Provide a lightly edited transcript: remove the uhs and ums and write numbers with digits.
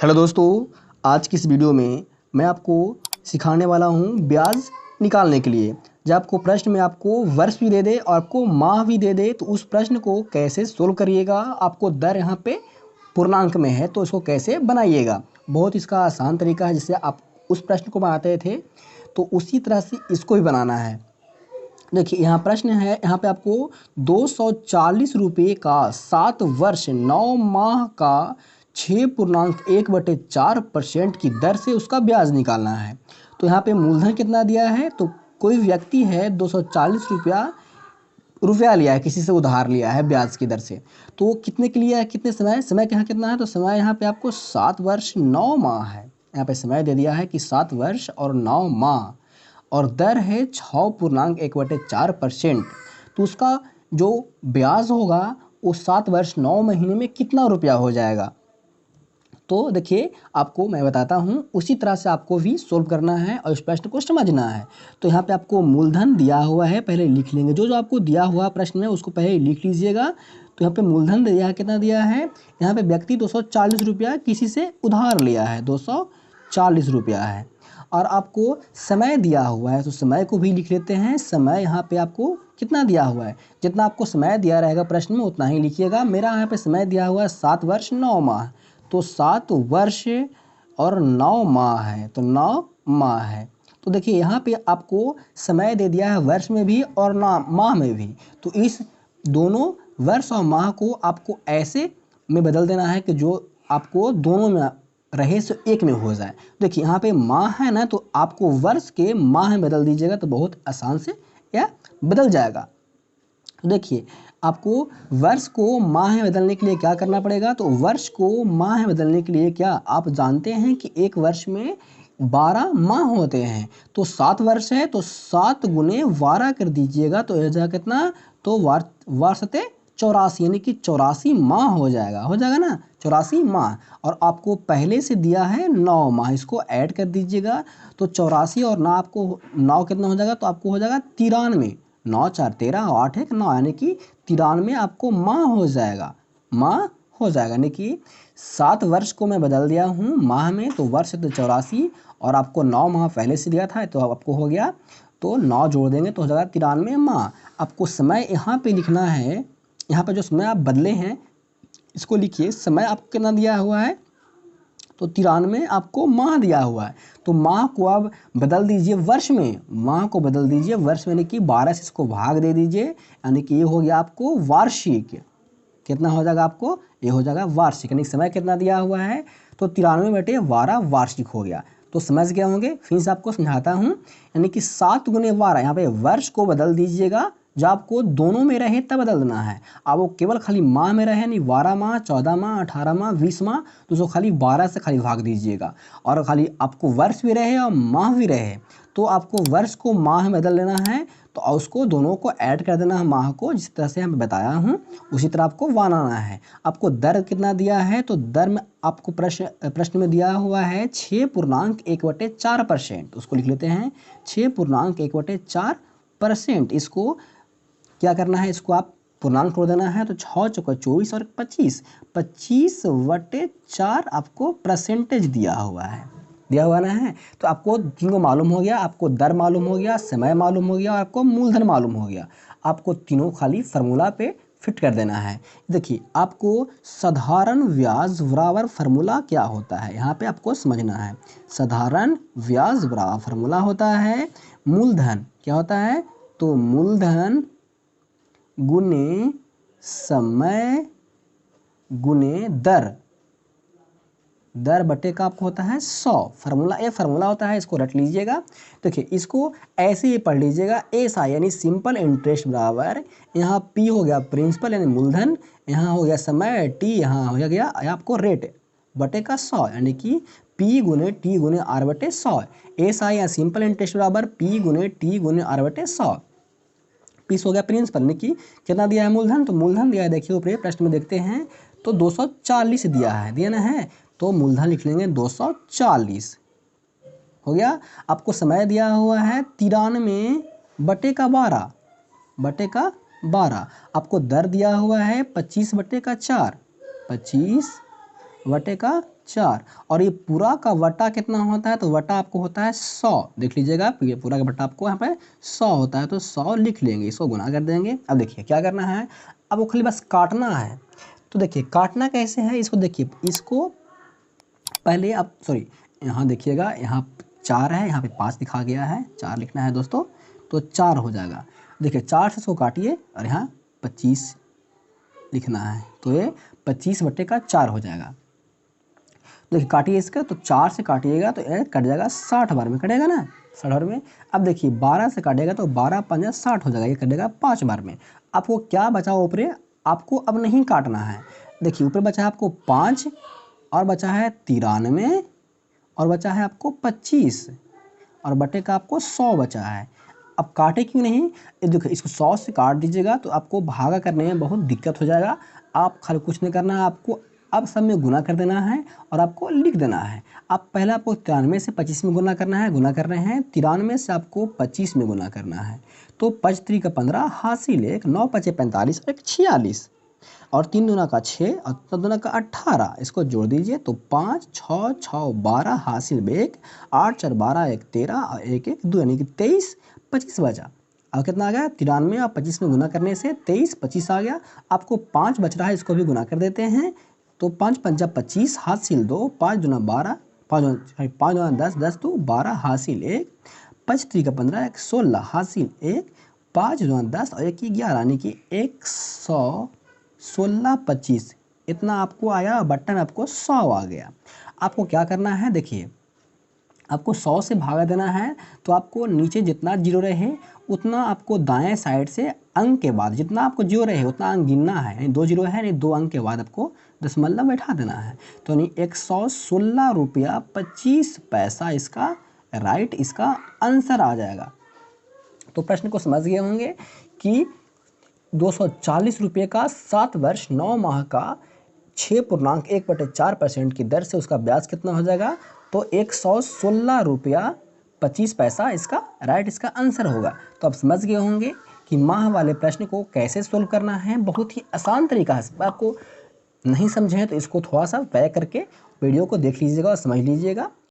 Hello दोस्तों, आज की इस वीडियो में मैं आपको सिखाने वाला हूं ब्याज निकालने के लिए। जब आपको प्रश्न में आपको वर्ष भी दे दे और आपको माह भी दे दे तो उस प्रश्न को कैसे सोल्व करिएगा। आपको दर यहाँ पे पूर्णांक में है तो इसको कैसे बनाइएगा। बहुत इसका आसान तरीका है, जिससे आप उस प्रश्न को बनाते थे तो उसी तरह से इसको भी बनाना है। देखिए यहाँ प्रश्न है, यहाँ पे आपको 240 रुपये का 7 वर्ष 9 माह का 6.1/4% की दर से उसका ब्याज निकालना है। तो यहाँ पे मूलधन कितना दिया है, तो कोई व्यक्ति है 240 रुपया लिया है, किसी से उधार लिया है ब्याज की दर से। तो वो कितने के लिए है, कितने समय के यहाँ कितना है, तो समय यहाँ पे आपको 7 वर्ष 9 माह है। यहाँ पे समय दे दिया है कि 7 वर्ष और 9 माह और दर है 6.1/4%। तो उसका जो ब्याज होगा वो 7 वर्ष 9 महीने में कितना रुपया हो जाएगा। तो देखिए आपको मैं बताता हूँ, उसी तरह से आपको भी सोल्व करना है और इस प्रश्न को समझना है। तो यहाँ पे आपको मूलधन दिया हुआ है, पहले लिख लेंगे। जो आपको दिया हुआ प्रश्न है उसको पहले लिख लीजिएगा। तो यहाँ पे मूलधन दिया है, कितना दिया है, यहाँ पे व्यक्ति 240 रुपया किसी से उधार लिया है, 240 रुपया है। और आपको समय दिया हुआ है तो समय को भी लिख लेते हैं। समय यहाँ पे आपको कितना दिया हुआ है, जितना आपको समय दिया रहेगा प्रश्न में उतना ही लिखिएगा। मेरा यहाँ पे समय दिया हुआ है 7 वर्ष 9 माह, तो 7 वर्ष और 9 माह है, तो 9 माह है। तो देखिए यहाँ पे आपको समय दे दिया है वर्ष में भी और माह में भी। तो इस दोनों वर्ष और माह को आपको ऐसे में बदल देना है कि जो आपको दोनों में रहे सो एक में हो जाए। देखिए यहाँ पे माह है ना, तो आपको वर्ष के माह में बदल दीजिएगा तो बहुत आसान से यह बदल जाएगा। देखिए आपको वर्ष को माह में बदलने के लिए क्या करना पड़ेगा, तो वर्ष को माह में बदलने के लिए क्या आप जानते हैं कि एक वर्ष में 12 माह होते हैं। तो 7 वर्ष है तो 7 गुने 12 कर दीजिएगा तो यह जाएगा कितना, तो वर्षते 84, यानी कि 84 माह हो जाएगा ना, 84 माह। और आपको पहले से दिया है 9 माह, इसको ऐड कर दीजिएगा तो 84 और 9 आपको 9 कितना हो जाएगा, तो आपको हो जाएगा 93। 9 4 13 और 8 1 9, यानी कि 93 आपको माह हो जाएगा, यानी कि 7 वर्ष को मैं बदल दिया हूँ माह में, तो वर्ष तो 84 और आपको 9 माह पहले से दिया था तो आपको हो गया, तो 9 जोड़ देंगे तो हो जाएगा 93 माह। आपको समय यहाँ पे लिखना है, यहाँ पे जो समय आप बदले हैं इसको लिखिए। समय आपको कितना दिया हुआ है, तो 93 आपको माह दिया हुआ है। तो माह को आप बदल दीजिए वर्ष में, माह को बदल दीजिए वर्ष में, यानी कि 12 से इसको भाग दे दीजिए, यानी कि ये हो गया आपको वार्षिक। कितना हो जाएगा आपको, ये हो जाएगा वार्षिक। यानी समय कितना दिया हुआ है, तो 93/12 वार्षिक हो गया। तो समझ गए होंगे, फिर से आपको समझाता हूँ। यानी कि 7 गुने 12, यहाँ पे वर्ष को बदल दीजिएगा, जब आपको दोनों में रहे तब बदल देना है। अब वो केवल खाली माह में रहे, यानी 12 माह 14 माह 18 माह 20 माह, तो उसको खाली 12 से खाली भाग दीजिएगा। और खाली आपको वर्ष भी रहे और माह भी रहे तो आपको वर्ष को माह में बदल लेना है, तो उसको दोनों को ऐड कर देना है माह को, जिस तरह से हम बताया हूँ उसी तरह आपको बनाना है। आपको दर कितना दिया है, तो दर में आपको प्रश्न में दिया हुआ है 6.1/4%। उसको लिख लेते हैं 6.1/4%। इसको क्या करना है, इसको आप पूर्णांक तोड़ देना है, तो 6 चौका 24 और 25/4 आपको परसेंटेज दिया हुआ ना है। तो आपको तीनों मालूम हो गया, आपको दर मालूम हो गया, समय मालूम हो गया और आपको मूलधन मालूम हो गया। आपको तीनों खाली फार्मूला पे फिट कर देना है। देखिए आपको साधारण ब्याज बराबर फार्मूला क्या होता है, यहाँ पे आपको समझना है। साधारण ब्याज बराबर फार्मूला होता है मूलधन, क्या होता है, तो मूलधन गुने समय गुने दर बटे का आपको होता है 100। फार्मूला ये फार्मूला होता है, इसको रट लीजिएगा। देखिए इसको ऐसे ही पढ़ लीजिएगा, एसआई यानी सिंपल इंटरेस्ट बराबर, यहाँ पी हो गया प्रिंसिपल यानी मूलधन, यहाँ हो गया समय टी, यहाँ हो गया आपको रेट बटे का 100, यानी कि पी गुने टी गुने आर बटे 100। एसआई या सिंपल इंटरेस्ट बराबर पी गुने टी गुने आर बटे 100। पीस हो गया प्रिंसिपल, यानी कि कितना दिया है मूलधन, तो मूलधन दिया है, देखिए ऊपर प्रश्न में देखते हैं तो 240 दिया ना है, तो मूलधन लिख लेंगे 240 हो गया। आपको समय दिया हुआ है 93/12 आपको दर दिया हुआ है 25/4, 25/4 4 और ये पूरा का वटा कितना होता है, तो वटा आपको होता है 100। देख लीजिएगा, ये पूरा का वटा आपको यहाँ पे 100 होता है, तो 100 लिख लेंगे, इसको गुना कर देंगे। अब देखिए क्या करना है, अब वो खाली बस काटना है। तो देखिए काटना कैसे है, इसको देखिए, इसको पहले आप सॉरी यहाँ देखिएगा, यहाँ 4 है, यहाँ पे 5 दिखा गया है, 4 लिखना है दोस्तों, तो 4 हो जाएगा। देखिए 4 से इसको काटिए और यहाँ 25 लिखना है, तो ये 25/4 हो जाएगा। देखिए काटिए इसका, तो 4 से काटिएगा तो ये कट जाएगा 60 बार में, कटेगा ना 60 बार में। अब देखिए 12 से काटिएगा तो 12 पंजा 60 हो जाएगा, ये कटेगा 5 बार में। आपको क्या बचा ऊपर, आपको अब नहीं काटना है। देखिए ऊपर बचा है आपको 5 और बचा है 93 और बचा है आपको 25 और बटे का आपको 100 बचा है। अब काटे क्यों नहीं, ये देखिए इसको 100 से काट दीजिएगा तो आपको भागा करने में बहुत दिक्कत हो जाएगा। आप खाली कुछ नहीं करना है, आपको अब सब में गुना कर देना है और आपको लिख देना है। आप पहले आपको 93 से 25 में गुना करना है, गुना कर रहे हैं 93 से आपको 25 में गुना करना है। तो 5 3 का 15 हासिल 1, 9 5 45 और 1 46 और 3 दूना का 6 और 3 दूना का 18, इसको जोड़ दीजिए तो 5 6 6 12 हासिल 1, 8 4 12 1 13 और 1 1 2 यानी कि 23 25 बचा। अब कितना आ गया, 93 और 25 में गुना करने से 23 25 आ गया। आपको 5 बच रहा है, इसको भी गुना कर देते हैं। तो 5 पंजा 25 हासिल 2, 5 दूना 12, 5 दूना 10 10 तो 12 हासिल 1, 5 3 का 15 1 16 हासिल 1, 5 दूना 10 और 1 की 11 यानी कि 116 25 इतना आपको आया, बटन आपको 100 आ गया। आपको क्या करना है, देखिए आपको 100 से भागा देना है, तो आपको नीचे जितना जीरो रहे उतना आपको दाएं साइड से अंक के बाद जितना आपको जीरो रहे उतना अंक गिनना है, यानी 2 जीरो है, यानी 2 अंक के बाद आपको दशमलव बैठा देना है। तो यानी 116 रुपया 25 पैसा इसका राइट, इसका आंसर आ जाएगा। तो प्रश्न को समझ गए होंगे कि 240 रुपये का 7 वर्ष 9 माह का 6.1/4% की दर से उसका ब्याज कितना हो जाएगा, तो 116 रुपया 25 पैसा इसका राइट, इसका आंसर होगा। तो आप समझ गए होंगे कि माह वाले प्रश्न को कैसे सोल्व करना है, बहुत ही आसान तरीका है। आपको नहीं समझे तो इसको थोड़ा सा बैक करके वीडियो को देख लीजिएगा और समझ लीजिएगा।